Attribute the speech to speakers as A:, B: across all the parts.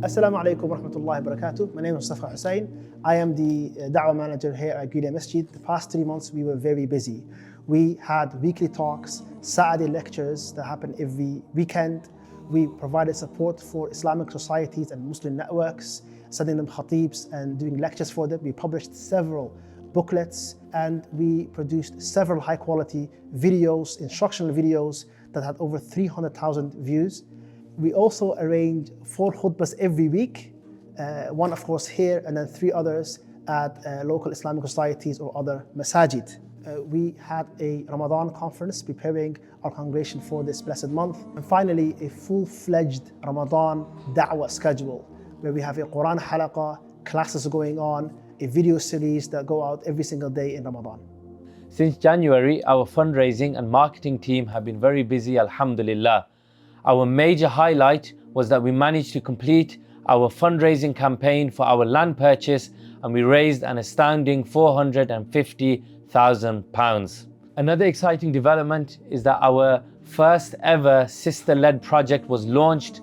A: Assalamu alaikum wa rahmatullahi wa barakatuh. My name is Mustafa Hussain. I am the Da'wah manager here at Masjid. The past 3 months we were very busy. We had weekly talks, Saturday lectures that happen every weekend. We provided support for Islamic societies and Muslim networks, sending them khatibs and doing lectures for them. We published several booklets and we produced several high quality videos, instructional videos that had over 300,000 views. We also arrange 4 khutbahs every week, one of course here and then 3 others at local Islamic societies or other Masjid. We had a Ramadan conference preparing our congregation for this blessed month. And finally, a full-fledged Ramadan da'wah schedule where we have a Quran halaqah, classes going on, a video series that go out every single day in Ramadan.
B: Since January, our fundraising and marketing team have been very busy, alhamdulillah. Our major highlight was that we managed to complete our fundraising campaign for our land purchase and we raised an astounding £450,000. Another exciting development is that our first ever sister-led project was launched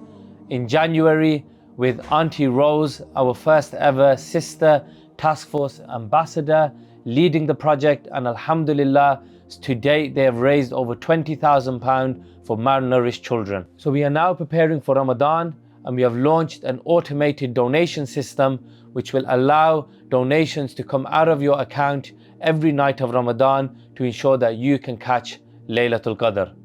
B: in January with Auntie Rose, our first ever sister task force ambassador, leading the project, and alhamdulillah, to date they have raised over £20,000 for malnourished children. So we are now preparing for Ramadan and we have launched an automated donation system which will allow donations to come out of your account every night of Ramadan to ensure that you can catch Laylatul Qadr.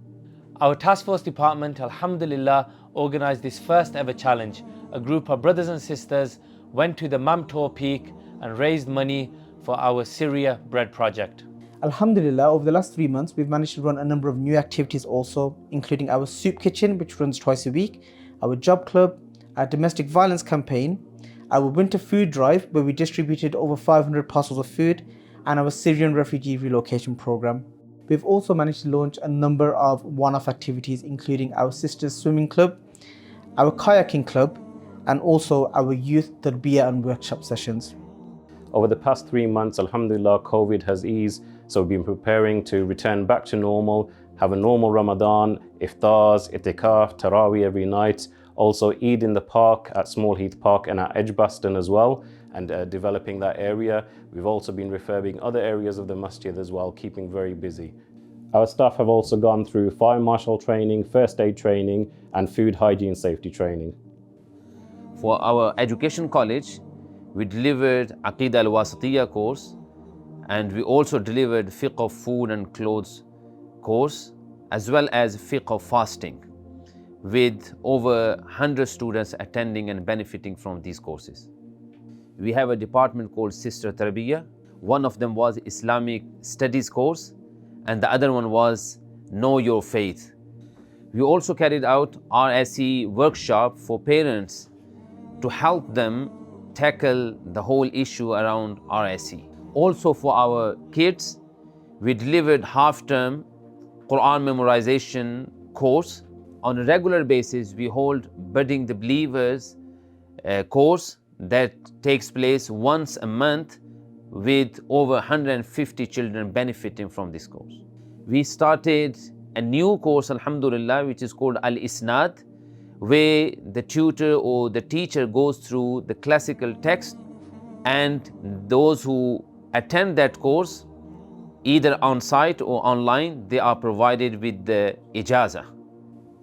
B: Our task force department, alhamdulillah, organized this first ever challenge. A group of brothers and sisters went to the Mamtor Peak and raised money for our Syria bread project.
C: Alhamdulillah, over the last 3 months, we've managed to run a number of new activities also, including our soup kitchen, which runs twice a week, our job club, our domestic violence campaign, our winter food drive, where we distributed over 500 parcels of food, and our Syrian refugee relocation program. We've also managed to launch a number of one-off activities, including our sisters swimming club, our kayaking club, and also our youth tarbiyah and workshop sessions.
D: Over the past 3 months, alhamdulillah, COVID has eased, so we've been preparing to return back to normal, have a normal Ramadan, iftars, itikaf, Taraweeh every night, also Eid in the park at Small Heath Park and at Edgbaston as well, and developing that area. We've also been refurbing other areas of the masjid as well, keeping very busy. Our staff have also gone through fire marshal training, first aid training, and food hygiene safety training.
E: For our education college, we delivered Aqidah al-Wasatiyya course, and we also delivered Fiqh of Food and Clothes course, as well as Fiqh of Fasting, with over 100 students attending and benefiting from these courses. We have a department called Sister Tarbiyah. One of them was Islamic Studies course, and the other one was Know Your Faith. We also carried out RSE workshop for parents to help them tackle the whole issue around RSE. Also for our kids, we delivered half-term Quran memorization course. On a regular basis, we hold Budding the Believers course that takes place once a month with over 150 children benefiting from this course. We started a new course, alhamdulillah, which is called Al-Isnad, where the tutor or the teacher goes through the classical text, and those who attend that course, either on site or online, they are provided with the ijazah.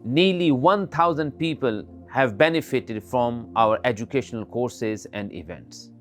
E: Nearly 1,000 people have benefited from our educational courses and events.